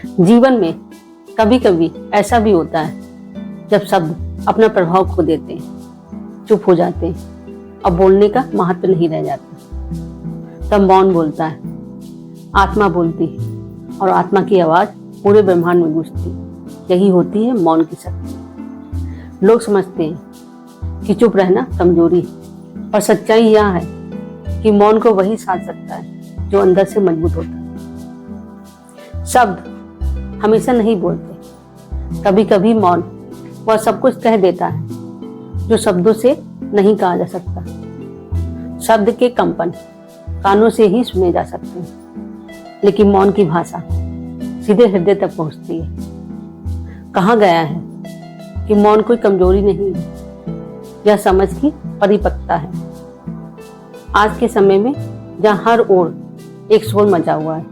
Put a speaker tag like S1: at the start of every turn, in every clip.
S1: जीवन में कभी कभी ऐसा भी होता है जब शब्द अपना प्रभाव खो देते हैं, चुप हो जाते हैं और बोलने का महत्व नहीं रह जाता। तब मौन बोलता है, आत्मा बोलती है और आत्मा की आवाज पूरे ब्रह्मांड में गूंजती। यही होती है मौन की शक्ति। लोग समझते हैं कि चुप रहना कमजोरी है, पर सच्चाई यह है कि मौन को वही साध सकता है जो अंदर से मजबूत होता है। शब्द हमेशा नहीं बोलते, कभी कभी मौन वह सब कुछ कह देता है जो शब्दों से नहीं कहा जा सकता। शब्द के कंपन कानों से ही सुने जा सकते हैं, लेकिन मौन की भाषा सीधे हृदय तक पहुंचती है। कहा गया है कि मौन कोई कमजोरी नहीं है, यह समझ की परिपक्वता है। आज के समय में जहाँ हर ओर एक शोर मचा हुआ है,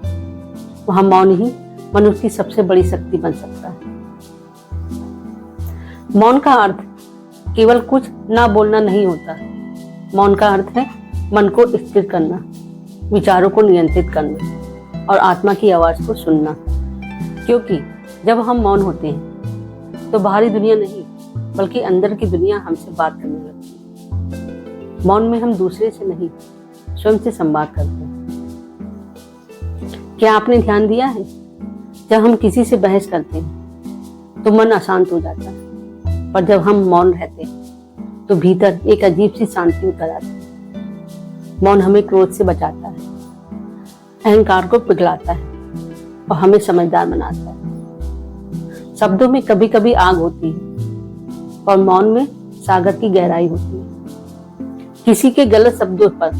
S1: वहाँ मौन ही मनुष्य की सबसे बड़ी शक्ति बन सकता है। मौन का अर्थ केवल कुछ ना बोलना नहीं होता। मौन का अर्थ है मन को स्थिर करना, विचारों को नियंत्रित करना और आत्मा की आवाज को सुनना। क्योंकि जब हम मौन होते हैं तो बाहरी दुनिया नहीं बल्कि अंदर की दुनिया हमसे बात करने लगती है। मौन में हम दूसरे से नहीं स्वयं से संवाद करते हैं। क्या आपने ध्यान दिया है, जब हम किसी से बहस करते हैं तो मन अशांत हो जाता है, पर जब हम मौन रहते हैं तो भीतर एक अजीब सी शांति उतर आती है। मौन हमें क्रोध से बचाता है, अहंकार को पिघलाता है और हमें समझदार बनाता है। शब्दों में कभी कभी आग होती है और मौन में सागर की गहराई होती है। किसी के गलत शब्दों पर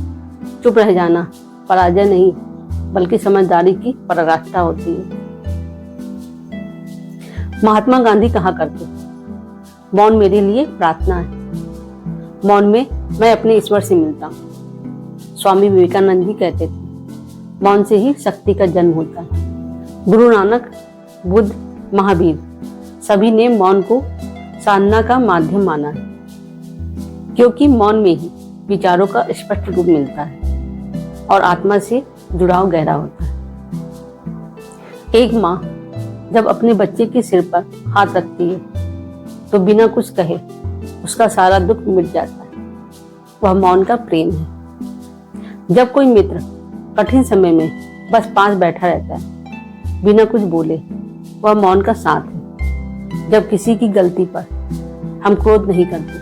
S1: चुप रह जाना पराजय नहीं बल्कि समझदारी की पराकाष्ठा होती है। महात्मा गांधी कहा करते, मौन मेरे लिए प्रार्थना है। मौन में मैं अपने ईश्वर से मिलता हूँ। स्वामी विवेकानंद जी कहते थे, मौन से ही शक्ति का जन्म होता है। गुरु नानक, बुद्ध, महावीर सभी ने मौन को साधना का माध्यम माना है, क्योंकि मौन में ही विचारों का स्पष्ट रूप मिलता है और आत्मा से जुड़ाव गहरा होता है। एक माँ जब अपने बच्चे के सिर पर हाथ रखती है तो बिना कुछ कहे उसका सारा दुख मिट जाता है। वह मौन का प्रेम है। जब कोई मित्र कठिन समय में बस पास बैठा रहता है बिना कुछ बोले, वह मौन का साथ है। जब किसी की गलती पर हम क्रोध नहीं करते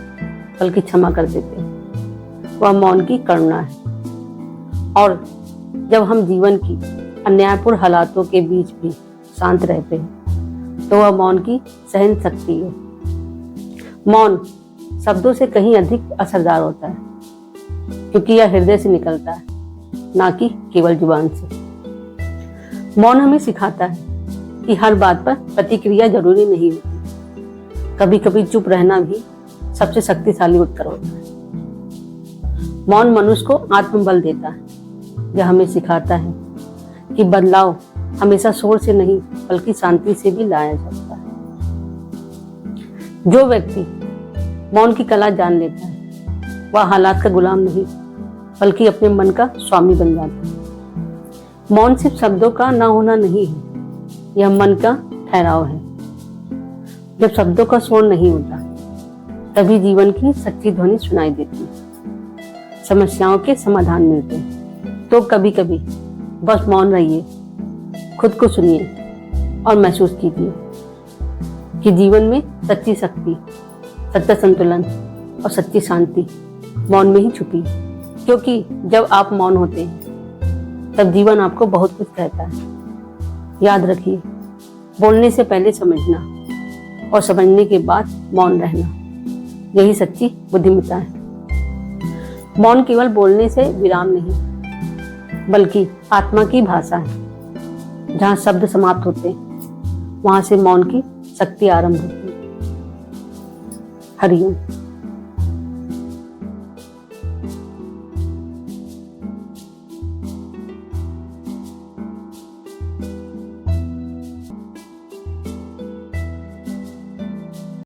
S1: बल्कि क्षमा कर देते हैं, वह मौन की करुणा है। और जब हम जीवन की अन्यायपूर्ण हालातों के बीच भी शांत रहते हैं तो वह मौन की सहन शक्ति है। मौन शब्दों से कहीं अधिक असरदार होता है, क्योंकि यह हृदय से निकलता है, ना कि केवल जुबान से। मौन हमें सिखाता है कि हर बात पर प्रतिक्रिया जरूरी नहीं होती। कभी कभी चुप रहना भी सबसे शक्तिशाली उत्तर होता है। मौन मनुष्य को आत्मबल देता है। यह हमें सिखाता है कि बदलाव हमेशा शोर से नहीं बल्कि शांति से भी लाया जा सकता है। जो व्यक्ति मौन की कला जान लेता है वह हालात का गुलाम नहीं बल्कि अपने मन का स्वामी बन जाता है। मौन सिर्फ शब्दों का ना होना नहीं है, यह मन का ठहराव है। जब शब्दों का शोर नहीं होता तभी जीवन की सच्ची ध्वनि सुनाई देती है, समस्याओं के समाधान मिलते हैं। तो कभी कभी बस मौन रहिए, खुद को सुनिए और महसूस कीजिए कि जीवन में सच्ची शक्ति, सच्चा संतुलन और सच्ची शांति मौन में ही छुपी है। क्योंकि जब आप मौन होते हैं तब जीवन आपको बहुत कुछ कहता है। याद रखिए, बोलने से पहले समझना और समझने के बाद मौन रहना, यही सच्ची बुद्धिमत्ता है। मौन केवल बोलने से विराम नहीं बल्कि आत्मा की भाषा है। जहाँ शब्द समाप्त होते हैं वहां से मौन की शक्ति आरंभ होती है। हरिओम।